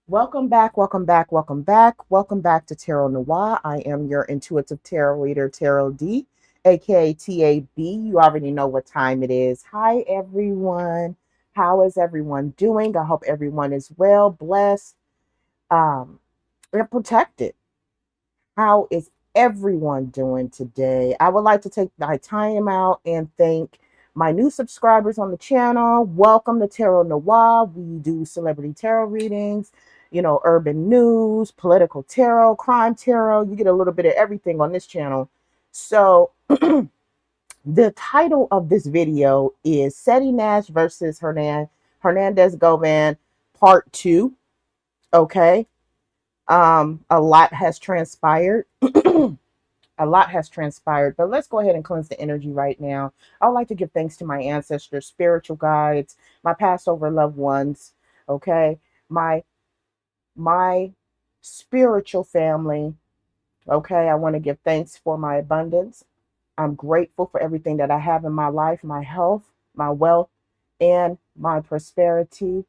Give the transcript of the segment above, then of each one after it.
Welcome back, welcome back, welcome back. Welcome back to Tarot Noir. I am your intuitive tarot reader, Tarot D, aka TAB. You already know what time it is. Hi, everyone. How is everyone doing? I hope everyone is well, blessed, and protected. How is everyone doing today? I would like to take my time out and thank my new subscribers on the channel. Welcome to Tarot Noir. We do celebrity tarot readings, urban news, political tarot, crime tarot. You get a little bit of everything on this channel. So the title of this video is Ceddy Nash versus Hernandez Govan Part 2. Okay. A lot has transpired. A lot has transpired, but let's go ahead and cleanse the energy right now. I would like to give thanks to my ancestors, spiritual guides, my past over loved ones, okay? My spiritual family, okay? I want to give thanks for my abundance. I'm grateful for everything that I have in my life, my health, my wealth, and my prosperity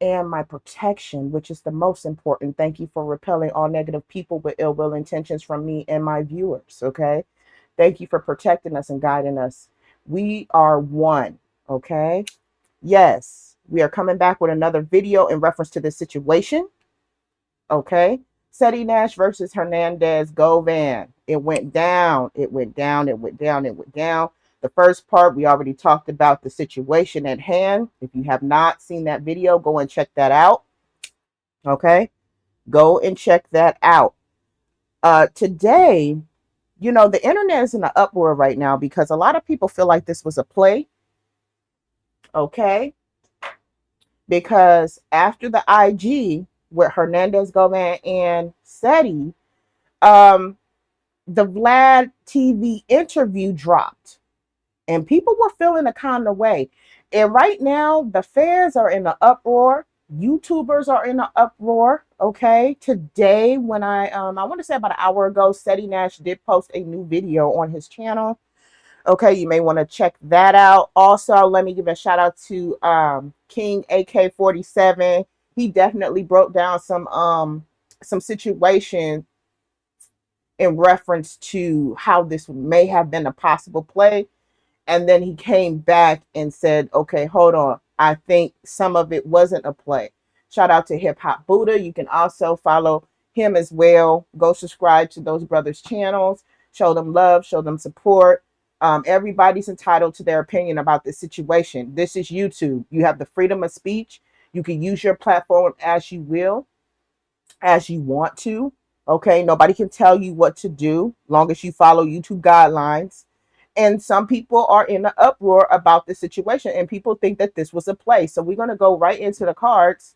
and my protection, which is the most important. Thank you for repelling all negative people with ill will intentions from me and my viewers. Okay. Thank you for protecting us and guiding us. We are one. Okay. Yes. We are coming back with another video in reference to this situation. Okay. Ceddy Nash versus Hernandez Govan. It went down. It went down. It went down. It went down. The first part, we already talked about the situation at hand. If you have not seen that video, go and check that out. Okay. Go and check that out. Today, the internet is in an uproar right now because a lot of people feel like this was a play. Okay. Because after the IG with Hernandez Govan and Ceddy, the Vlad TV interview dropped and people were feeling a kind of way. And right now, the fans are in an uproar. YouTubers are in an uproar. Okay. Today, when I want to say about an hour ago, Ceddy Nash did post a new video on his channel. Okay, you may want to check that out. Also, let me give a shout out to King AK-47. He definitely broke down some situation in reference to how this may have been a possible play. And then he came back and said, okay, hold on. I think some of it wasn't a play. Shout out to Hip Hop Buddha. You can also follow him as well. Go subscribe to those brothers' channels. Show them love, show them support. Everybody's entitled to their opinion about this situation. This is YouTube. You have the freedom of speech. You can use your platform as you will, as you want to. Okay, nobody can tell you what to do long as you follow YouTube guidelines. And some people are in an uproar about this situation and people think that this was a play. So we're going to go right into the cards.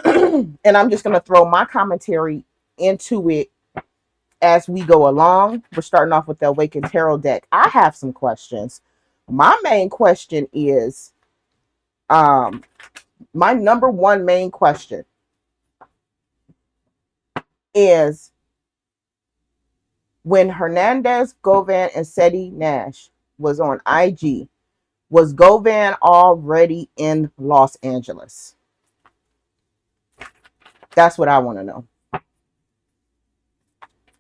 And I'm just going to throw my commentary into it as we go along. We're starting off with the Awakened Tarot deck. I have some questions. My main question is, my number one main question is, when Hernandez, Govan, and Ceddy Nash was on IG, was Govan already in Los Angeles? That's what I want to know.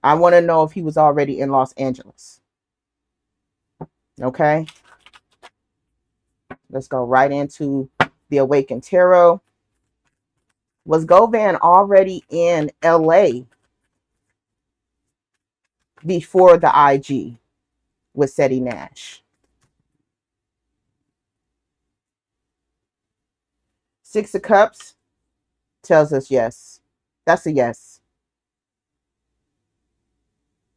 I want to know if he was already in Los Angeles. Okay. Let's go right into the Awakened Tarot. Was Govan already in LA before the IG with Ceddy Nash? Six of Cups tells us yes. That's a yes.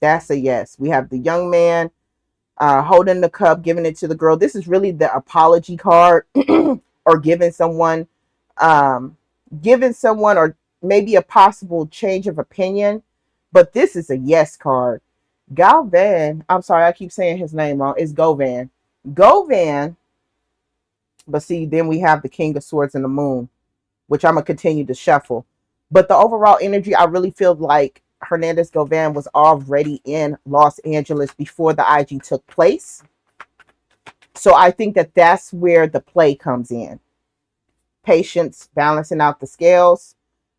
That's a yes. We have the young man holding the cup, giving it to the girl. This is really the apology card or giving someone or maybe a possible change of opinion. But this is a yes card. Govan, I'm sorry, I keep saying his name wrong. It's Govan. Govan, but see, then we have the King of Swords and the Moon, which I'm going to continue to shuffle. But the overall energy, I really feel like Hernandez Govan was already in Los Angeles before the IG took place. So I think that that's where the play comes in. Patience, balancing out the scales.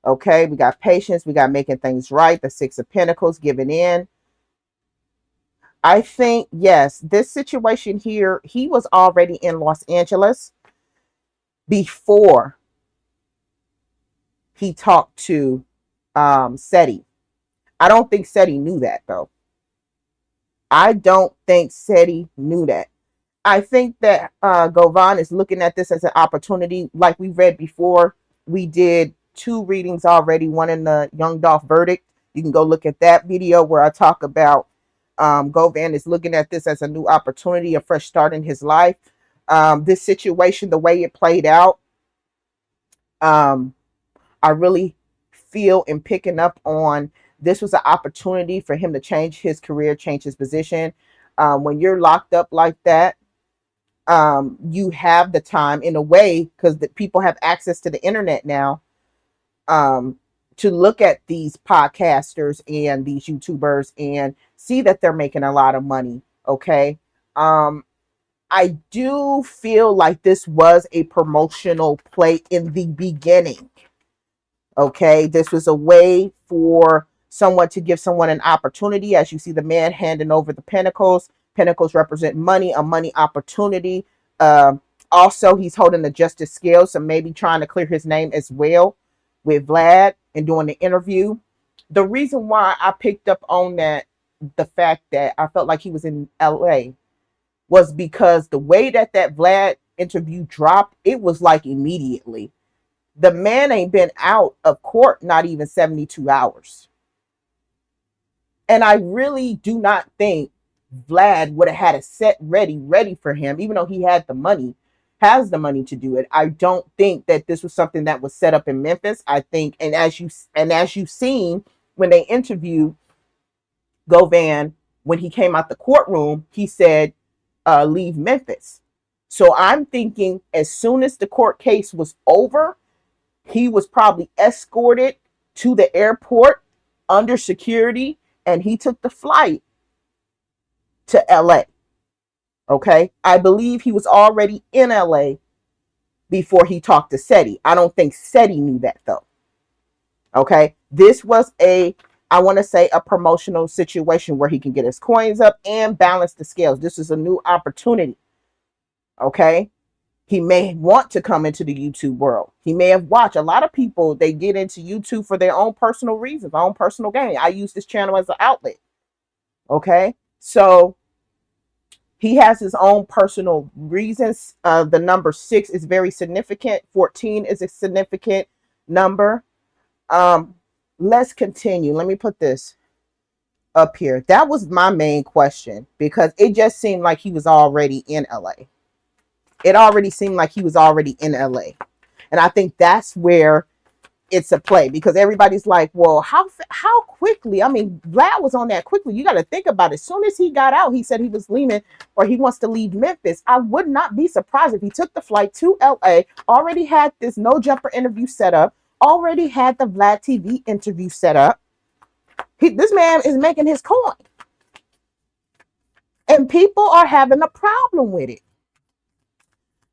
Okay, we got patience, we got making things right, the Six of Pentacles, giving in. I think, yes, this situation here, he was already in Los Angeles before he talked to Ceddy. I don't think Ceddy knew that, though. I don't think Ceddy knew that. I think that Govan is looking at this as an opportunity. Like we read before, we did 2 readings already, one in the Young Dolph verdict. You can go look at that video where I talk about Govan is looking at this as a new opportunity, a fresh start in his life. This situation, the way it played out, I really feel in picking up on this was an opportunity for him to change his career, change his position. When you're locked up like that, you have the time in a way because the people have access to the internet now to look at these podcasters and these YouTubers and see that they're making a lot of money. Okay. I do feel like this was a promotional play in the beginning. Okay. This was a way for someone to give someone an opportunity. As you see the man handing over the pentacles. Pentacles represent money, a money opportunity. Also, he's holding the justice scale, so maybe trying to clear his name as well with Vlad and doing the interview. The reason why I picked up on that, the fact that I felt like he was in LA, was because the way that Vlad interview dropped, it was like immediately. The man ain't been out of court not even 72 hours. And I really do not think Vlad would have had a set ready for him, even though he had the money, has the money to do it. I don't think that this was something that was set up in Memphis. I think, and as you've seen when they interviewed Govan, when he came out the courtroom, he said, leave Memphis. So I'm thinking as soon as the court case was over, he was probably escorted to the airport under security, and he took the flight to LA. Okay. I believe he was already in LA before he talked to Ceddy. I don't think Ceddy knew that though. Okay. This was I want to say a promotional situation where he can get his coins up and balance the scales. This is a new opportunity. Okay. He may want to come into the YouTube world. He may have watched. A lot of people, they get into YouTube for their own personal reasons, their own personal gain. I use this channel as an outlet. Okay. So he has his own personal reasons. The number 6 is very significant. 14 is a significant number. Let's continue. Let me put this up here. That was my main question because it just seemed like he was already in LA. It already seemed like he was already in LA. And I think that's where it's a play because everybody's like, well, how quickly? I mean, Vlad was on that quickly. You got to think about it. As soon as he got out, he said he was leaving or he wants to leave Memphis. I would not be surprised if he took the flight to LA, already had this no jumper interview set up, already had the Vlad TV interview set up. This man is making his coin. And people are having a problem with it.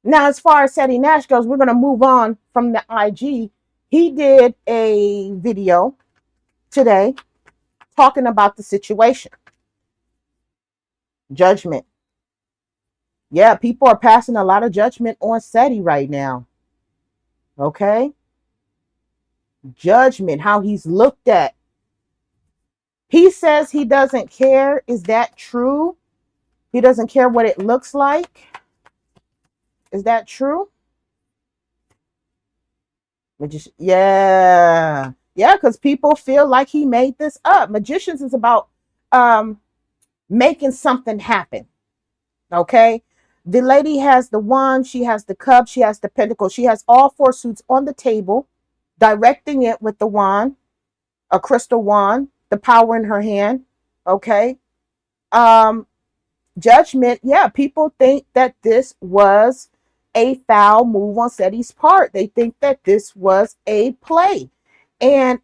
Now, as far as Ceddy Nash goes, we're going to move on from the IG. He did a video today talking about the situation. Judgment. Yeah, people are passing a lot of judgment on Ceddy right now. Okay? Judgment, how he's looked at. He says he doesn't care. Is that true? He doesn't care what it looks like. Is that true? Yeah. Yeah, because people feel like he made this up. Magicians is about making something happen. Okay? The lady has the wand, she has the cup, she has the pentacle, she has all 4 suits on the table, directing it with the wand, a crystal wand, the power in her hand. Okay? Judgment, yeah, people think that this was a foul move on Ceddy's part. They think that this was a play. And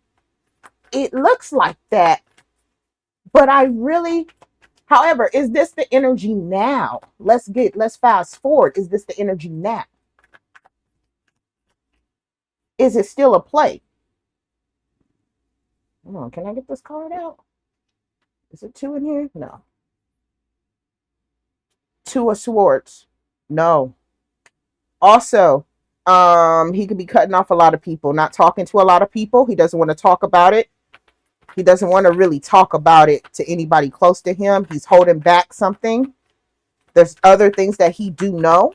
It looks like that, but I really, however, is this the energy now? Let's fast forward. Is this the energy now? Is it still a play? Come on, can I get this card out? Is it two in here? No. Two of Swords. No. Also, he could be cutting off a lot of people, not talking to a lot of people. He doesn't want to talk about it. He doesn't want to really talk about it to anybody close to him. He's holding back something. There's other things that he do know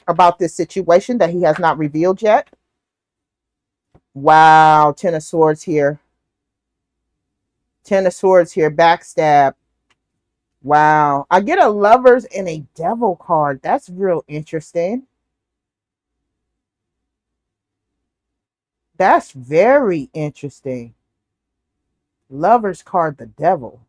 about this situation that he has not revealed yet. Wow, Ten of Swords here. Ten of Swords here, backstab. Wow. I get a Lovers and a Devil card. That's real interesting. That's very interesting. Lovers card, the Devil.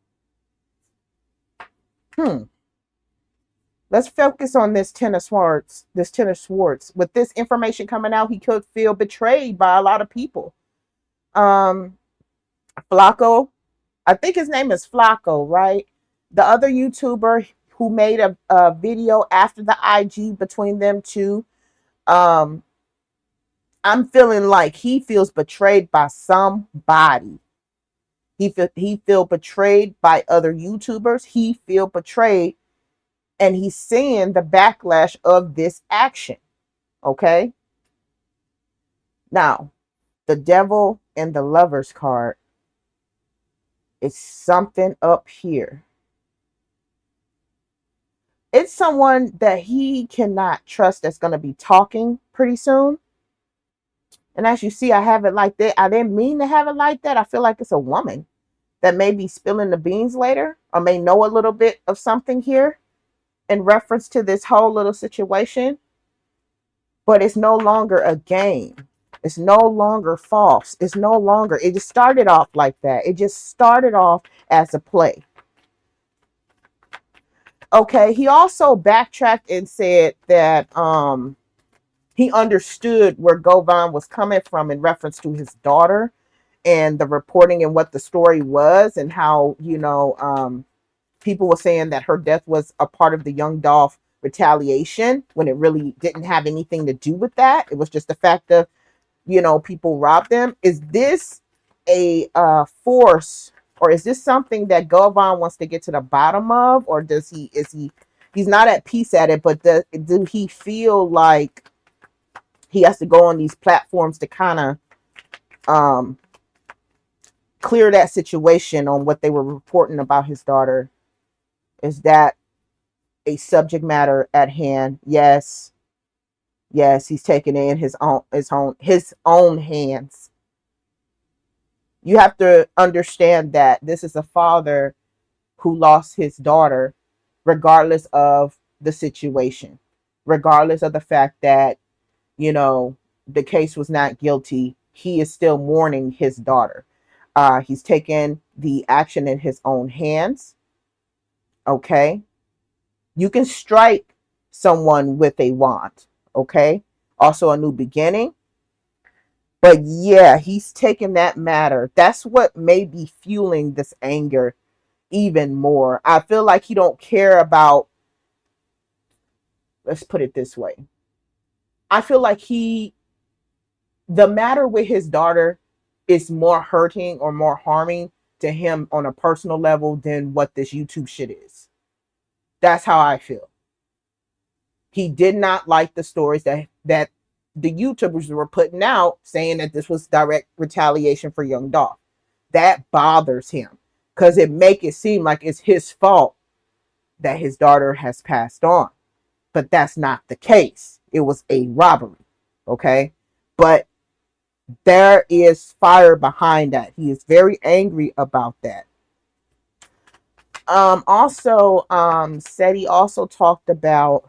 Let's focus on this Ten of Swords. This Ten of Swords. With this information coming out, he could feel betrayed by a lot of people. Flacco, I think his name is Flacco, right? The other YouTuber who made a video after the IG between them two. I'm feeling like he feels betrayed by somebody. He feel betrayed by other YouTubers. He feel betrayed, and he's seeing the backlash of this action. Okay. Now, the Devil and the Lovers card is something up here. It's someone that he cannot trust that's going to be talking pretty soon. And as you see, I have it like that. I didn't mean to have it like that. I feel like it's a woman that may be spilling the beans later, or may know a little bit of something here in reference to this whole little situation. But it's no longer a game. It's no longer false. It's no longer, it just started off like that. It just started off as a play. Okay, he also backtracked and said that he understood where Govan was coming from in reference to his daughter and the reporting and what the story was, and how, people were saying that her death was a part of the Young Dolph retaliation, when it really didn't have anything to do with that. It was just the fact of, people robbed them. Is this a force, or is this something that Govan wants to get to the bottom of, or he's not at peace at it, but do he feel like he has to go on these platforms to kind of clear that situation on what they were reporting about his daughter? Is that a subject matter at hand? Yes. Yes, he's taking it in his own hands. You have to understand that this is a father who lost his daughter, regardless of the situation, regardless of the fact that, the case was not guilty. He is still mourning his daughter. He's taken the action in his own hands. Okay. You can strike someone with a wand. Okay. Also a new beginning. But yeah, he's taking that matter. That's what may be fueling this anger even more. I feel like he don't care about, let's put it this way. I feel like the matter with his daughter is more hurting or more harming to him on a personal level than what this YouTube shit is. That's how I feel. He did not like the stories that the YouTubers were putting out, saying that this was direct retaliation for Young Dolph. That bothers him, because it make it seem like it's his fault that his daughter has passed on. But that's not the case. It was a robbery. Okay. But there is fire behind that. He is very angry about that. Also, Ceddy also talked about,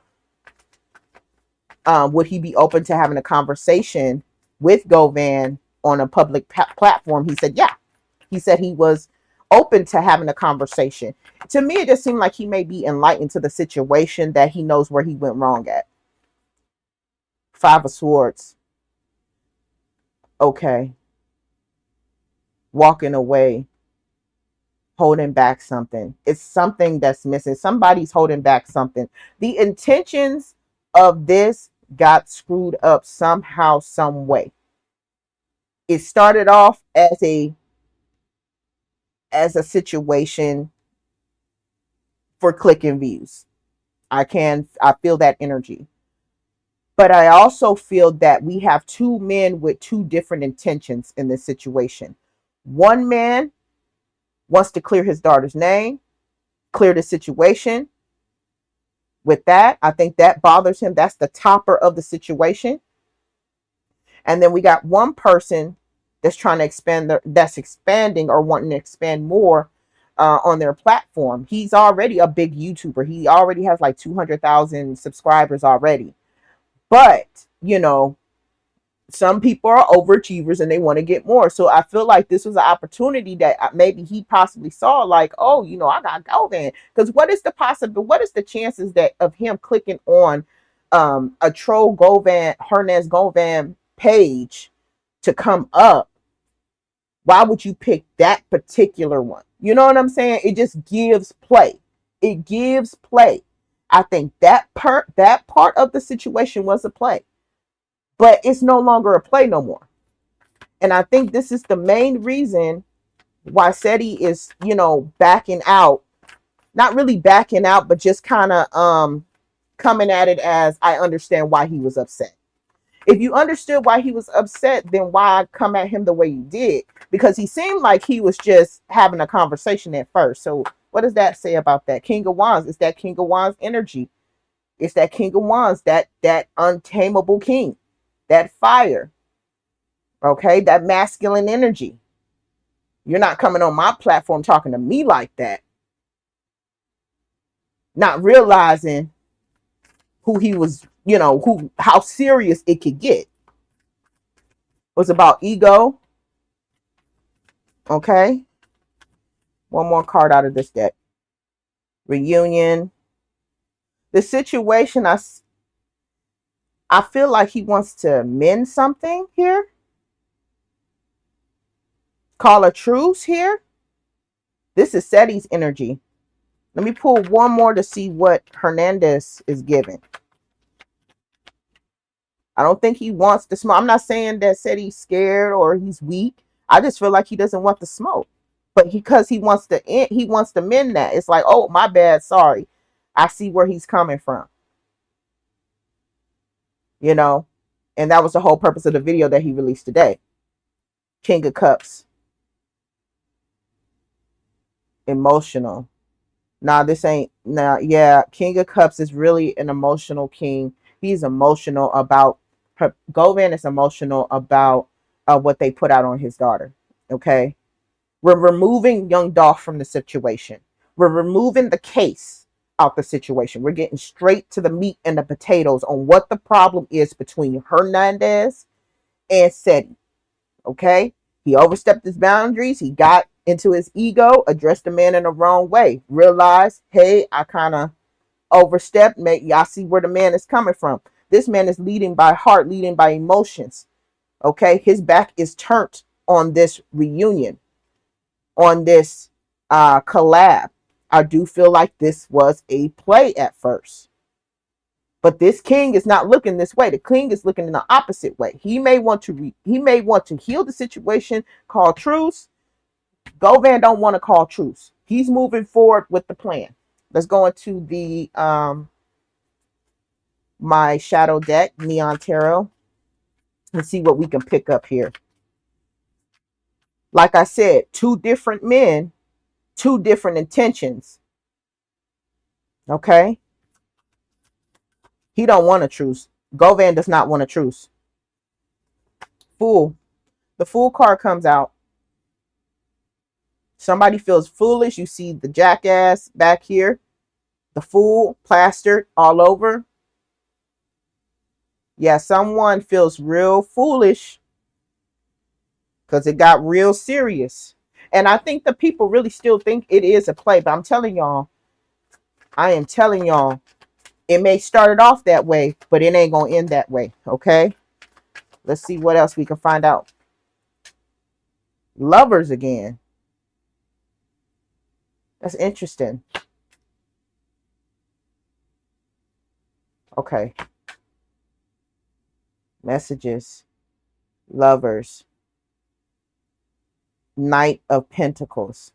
would he be open to having a conversation with Govan on a public platform? He said, yeah. He said he was open to having a conversation. To me, it just seemed like he may be enlightened to the situation, that he knows where he went wrong at. Five of Swords. Okay. walking away, holding back something. It's something that's missing. Somebody's holding back something. The intentions of this got screwed up somehow, some way. It started off as a situation for clicking views. I feel that energy. But I also feel that we have two men with two different intentions in this situation. One man wants to clear his daughter's name, clear the situation. With that, I think that bothers him. That's the topper of the situation. And then we got one person that's trying to that's expanding or wanting to expand more on their platform. He's already a big YouTuber. He already has like 200,000 subscribers already. But, some people are overachievers and they want to get more. So I feel like this was an opportunity that maybe he possibly saw, like, oh, I got Govan. Because what is the chances that of him clicking on a troll Govan, Hernandez Govan page to come up? Why would you pick that particular one? You know what I'm saying? It just gives play. It gives play. I think that part of the situation was a play. But it's no longer a play no more. And I think this is the main reason why Ceddy is, backing out. Not really backing out, but just kind of coming at it as, I understand why he was upset. If you understood why he was upset, then why come at him the way you did? Because he seemed like he was just having a conversation at first. So what does that say about that? King of Wands. It's that King of Wands energy. It's that King of Wands, that untamable king, that fire. Okay, that masculine energy. You're not coming on my platform talking to me like that. Not realizing who he was, how serious it could get. It was about ego. Okay. One more card out of this deck. Reunion. The situation, I feel like he wants to mend something here. Call a truce here. This is Ceddy's energy. Let me pull one more to see what Hernandez is giving. I don't think he wants the smoke. I'm not saying that Ceddy's scared or he's weak. I just feel like he doesn't want the smoke. But because he wants to mend that. It's like, oh, my bad, sorry. I see where he's coming from. And that was the whole purpose of the video that he released today. King of Cups. Emotional. Yeah, King of Cups is really an emotional king. He's emotional about Govan is emotional about what they put out on his daughter. Okay. We're removing young Dolph from the situation. We're removing the case out the situation. We're getting straight to the meat and the potatoes on what the problem is between Hernandez and Ceddy. Okay. He overstepped his boundaries. He got into his ego, addressed the man in the wrong way, realized, hey, I kind of overstepped. Y'all see where the man is coming from. This man is leading by heart, leading by emotions. Okay. His back is turned on this reunion, on this collab. I do feel like this was a play at first. But this king is not looking this way. The king is looking in the opposite way. He may want to heal the situation, call truce. Govan don't want to call truce. He's moving forward with the plan. Let's go into the my shadow deck, Neon Tarot, and see what we can pick up here. Like I said, two different men, two different intentions. Okay? He don't want a truce. Govan does not want a truce. Fool. The Fool card comes out. Somebody feels foolish. You see the jackass back here. The Fool plastered all over. Yeah, someone feels real foolish because it got real serious. And I think the people really still think it is a play. But I am telling y'all, it may start off that way, but it ain't going to end that way. Okay? Let's see what else we can find out. Lovers again. That's interesting. Okay. Messages. Lovers. Knight of Pentacles.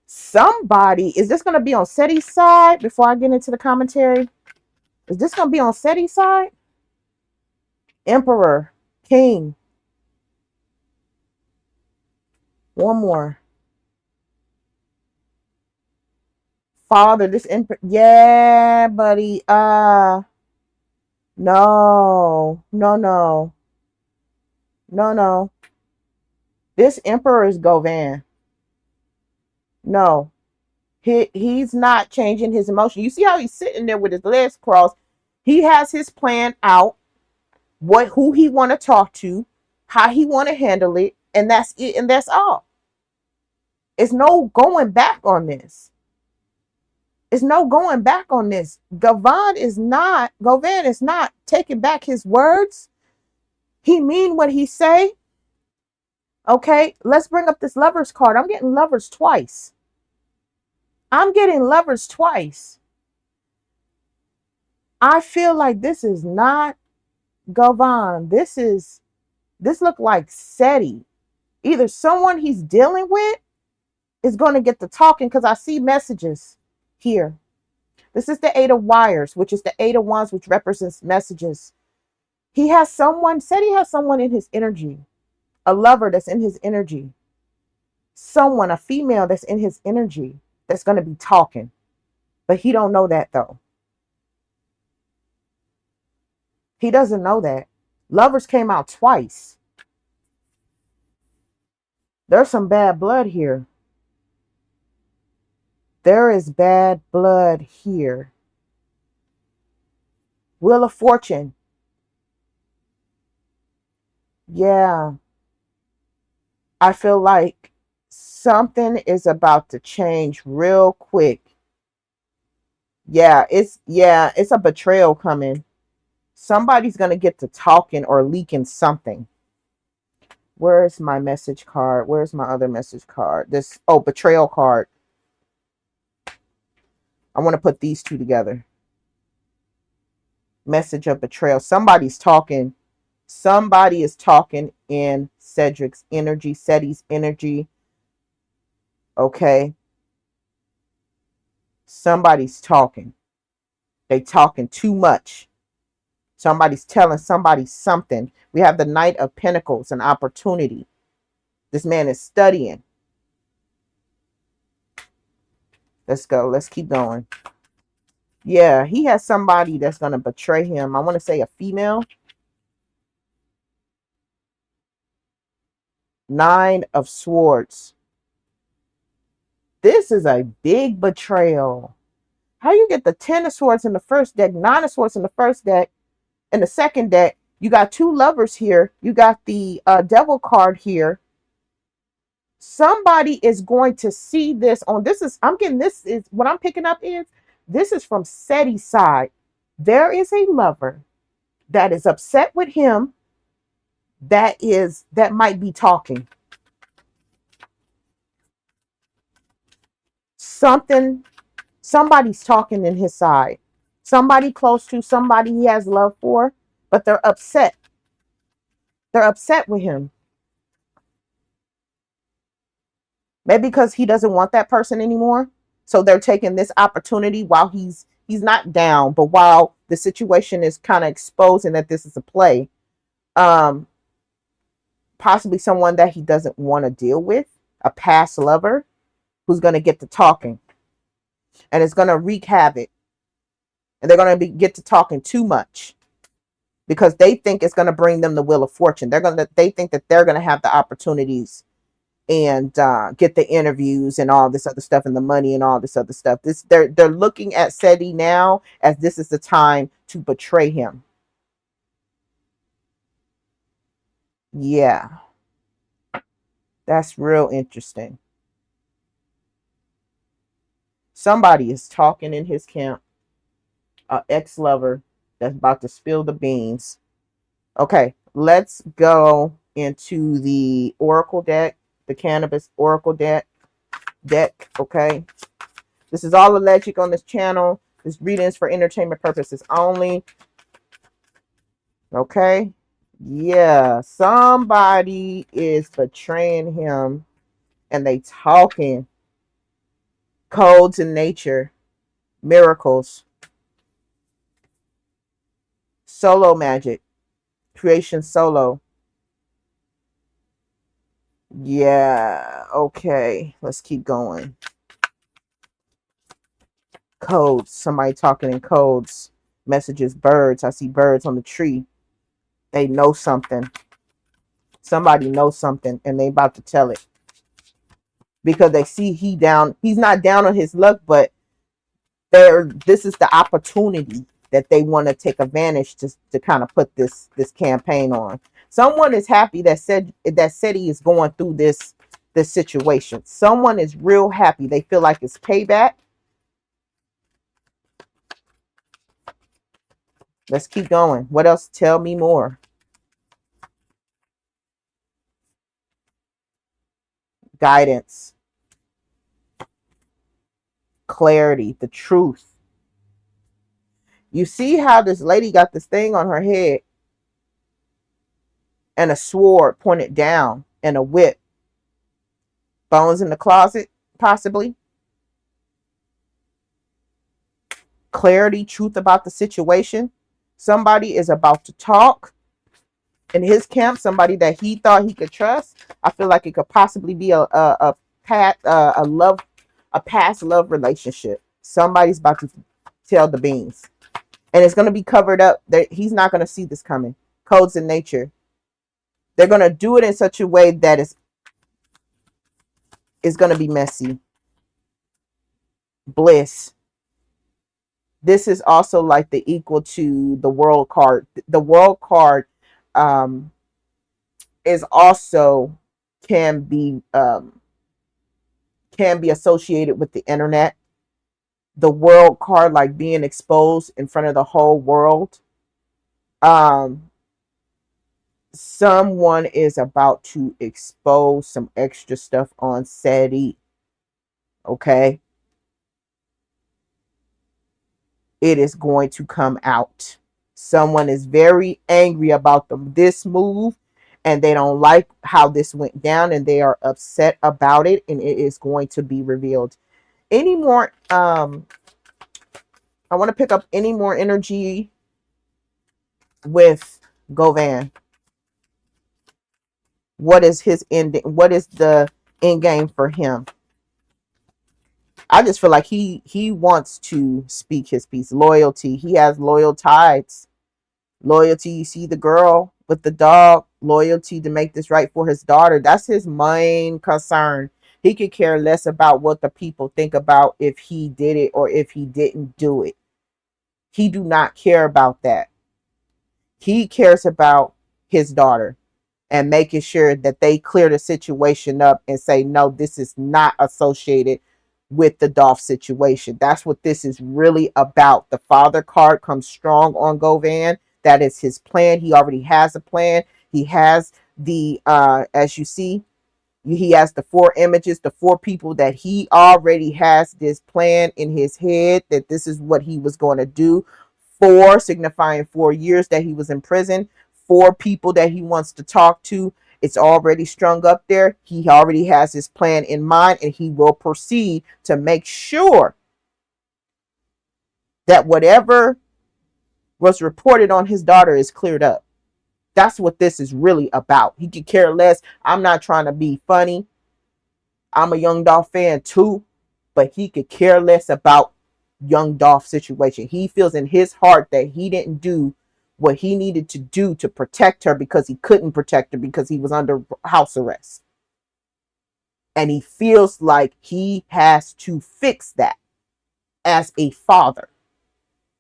Somebody, is this going to be on Ceddy's side before I get into the commentary? Is this going to be on Ceddy's side? Emperor. King. One more. Father. This yeah, buddy. No. No, no. No, no. This emperor is Govan. No. He's not changing his emotion. You see how he's sitting there with his legs crossed. He has his plan out, who he want to talk to, how he want to handle it, and that's it, and that's all. It's no going back on this. It's no going back on this. Govan is not taking back his words. He mean what he say. Okay, let's bring up this lovers card. I'm getting lovers twice. I'm getting lovers twice. I feel like this is not Govan. This look like Ceddy. Either someone he's dealing with is going to get to talking, because I see messages here. This is the 8 of Wires, which is the 8 of Wands, which represents messages. He has someone, Ceddy has someone in his energy, a lover that's in his energy, someone, a female that's in his energy that's going to be talking, but he don't know that though. He doesn't know that. Lovers came out twice. There's some bad blood here. There is bad blood here. Wheel of Fortune. Yeah. I feel like something is about to change real quick. Yeah, it's a betrayal coming. Somebody's going to get to talking or leaking something. Where's my message card? Where's my other message card? Betrayal card. I want to put these two together. Message of betrayal. Somebody's talking. Somebody is talking in Cedric's energy, Ceddy's energy. Okay. Somebody's talking. They talking too much. Somebody's telling somebody something. We have the Knight of Pentacles, an opportunity. This man is studying. Let's go. Let's keep going. Yeah, he has somebody that's going to betray him. I want to say a female. 9 of Swords. This is a big betrayal. How you get the 10 of Swords in the first deck, 9 of Swords in the first deck, in the second deck, you got 2 lovers here. You got the Devil card here. Somebody is going to see this on, this is what I'm picking up is, this is from Ceddy's side. There is a lover that is upset with him that might be talking. Somebody's talking in his side. Somebody close to, somebody he has love for, but they're upset. They're upset with him. Maybe because he doesn't want that person anymore. So they're taking this opportunity while he's not down, but while the situation is kind of exposing that this is a play. Possibly someone that he doesn't want to deal with, a past lover who's going to get to talking. And it's going to wreak havoc. And they're going to get to talking too much. Because they think it's going to bring them the Wheel of Fortune. They think that they're going to have the opportunities and get the interviews and all this other stuff and the money and all this other stuff. They're looking at Ceddy now as this is the time to betray him. Yeah. That's real interesting. Somebody is talking in his camp. An ex-lover that's about to spill the beans. Okay, let's go into the Oracle deck, the Cannabis Oracle deck. Okay. This is all alleged on this channel. This reading is for entertainment purposes only. Okay. Yeah. Somebody is betraying him and they talking codes in nature, miracles, solo magic, creation solo. Yeah. Okay. Let's keep going. Codes. Somebody talking in codes. Messages, birds. I see birds on the tree. They know something. Somebody knows something and they about to tell it. Because they see he's not down on his luck, but this is the opportunity that they want to take advantage to kind of put this campaign on. Someone is happy that Ceddy is going through this situation. Someone is real happy. They feel like it's payback. Let's keep going. What else? Tell me more. Guidance, clarity, the truth. You see how this lady got this thing on her head and a sword pointed down and a whip. Bones in the closet, possibly. Clarity, truth about the situation. Somebody is about to talk in his camp. Somebody that he thought he could trust. I feel like it could possibly be a past love relationship. Somebody's about to tell the beans, and it's going to be covered up. He's not going to see this coming. Codes in nature. They're going to do it in such a way that is going to be messy. Bliss. This is also like the equal to the world card. The world card is also can be associated with the internet. The world card, like being exposed in front of the whole world. Someone is about to expose some extra stuff on Ceddy. Okay. It is going to come out. Someone is very angry about this move and they don't like how this went down and they are upset about it, and it is going to be revealed. Any more I want to pick up any more energy with Govan. What is his ending? What is the end game for him? I just feel like he wants to speak his piece. Loyalty. He has loyal ties. Loyalty. You see the girl with the dog. Loyalty to make this right for his daughter. That's his main concern. He could care less about what the people think about if he did it or if he didn't do it. He do not care about that. He cares about his daughter and making sure that they clear the situation up and say, no, this is not associated with the Dolph situation. That's what this is really about. The father card comes strong on Govan. That is his plan. He already has a plan. He has the, as you see, he has the 4 images, the 4 people that he already has this plan in his head that this is what he was going to do. 4 signifying 4 years that he was in prison. 4 people that he wants to talk to. It's already strung up there. He already has his plan in mind, and he will proceed to make sure that whatever was reported on his daughter is cleared up. That's what this is really about. He could care less. I'm not trying to be funny. I'm a Young Dolph fan too, but he could care less about Young Dolph situation. He feels in his heart that he didn't do what he needed to do to protect her because he couldn't protect her because he was under house arrest. And he feels like he has to fix that as a father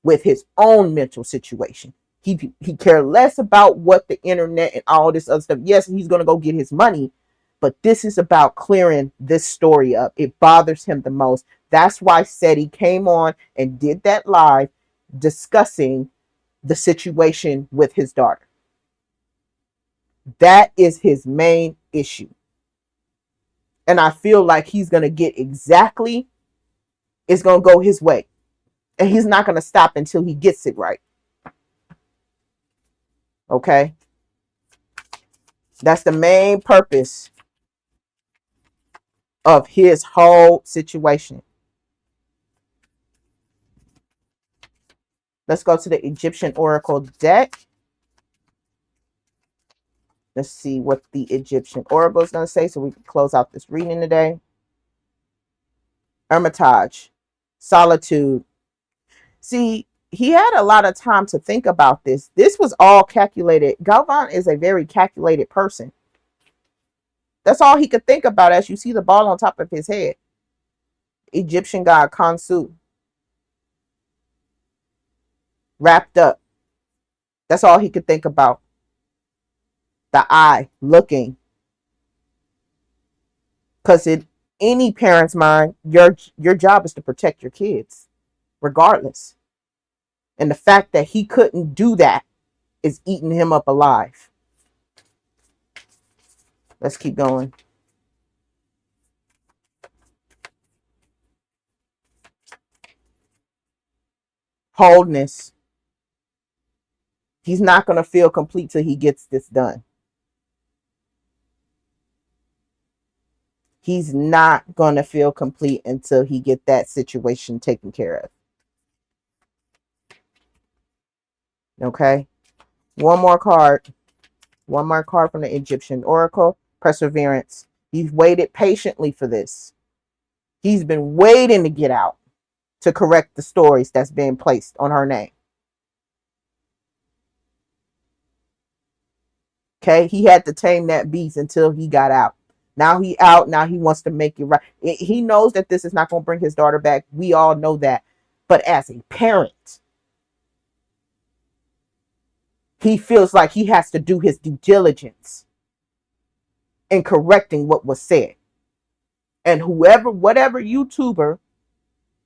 with his own mental situation. He cared less about what the internet and all this other stuff. Yes, he's going to go get his money, but this is about clearing this story up. It bothers him the most. That's why Ceddy came on and did that live discussing the situation with his daughter. That is his main issue. And I feel like he's going to get exactly, it's going to go his way. And he's not going to stop until he gets it right. Okay? That's the main purpose of his whole situation. Let's go to the Egyptian Oracle deck. Let's see what the Egyptian Oracle is going to say so we can close out this reading today. Hermitage, solitude. See, he had a lot of time to think about this. This was all calculated. Govan is a very calculated person. That's all he could think about as you see the ball on top of his head. Egyptian god Khonsu. Wrapped up. That's all he could think about. The eye looking. Because in any parent's mind, your job is to protect your kids, regardless. And the fact that he couldn't do that is eating him up alive. Let's keep going. Wholeness. He's not going to feel complete till he gets this done. He's not going to feel complete until he get that situation taken care of. Okay. One more card. One more card from the Egyptian Oracle. Perseverance. He's waited patiently for this. He's been waiting to get out to correct the stories that's being placed on her name. Okay. He had to tame that beast until he got out. Now he out. Now he wants to make it right. He knows that this is not going to bring his daughter back. We all know that. But as a parent, he feels like he has to do his due diligence in correcting what was said. And whatever YouTuber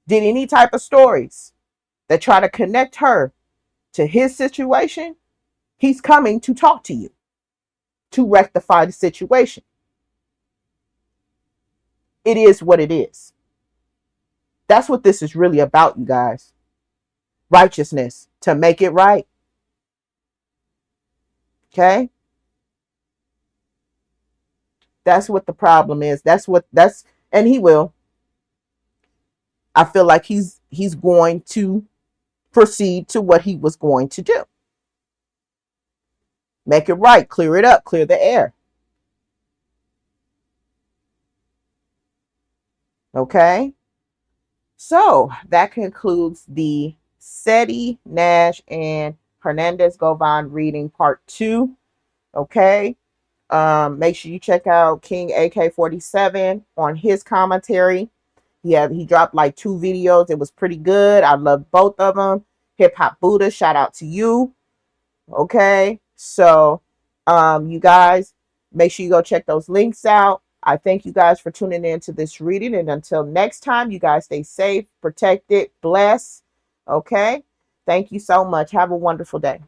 did any type of stories that try to connect her to his situation, he's coming to talk to you to rectify the situation. It is what it is. That's what this is really about, you guys. Righteousness, to make it right. Okay? That's what the problem is. And he will. I feel like he's going to proceed to what he was going to do. Make it right, clear it up, clear the air. Okay? So that concludes the Ceddy Nash and Hernandez Govan reading part 2. Okay? Make sure you check out King AK-47 on his commentary. He dropped like 2 videos. It was pretty good. I love both of them. Hip Hop Buddha, shout out to you. Okay? So, you guys, make sure you go check those links out. I thank you guys for tuning in to this reading. And until next time, you guys stay safe, protected, blessed. Okay? Thank you so much. Have a wonderful day.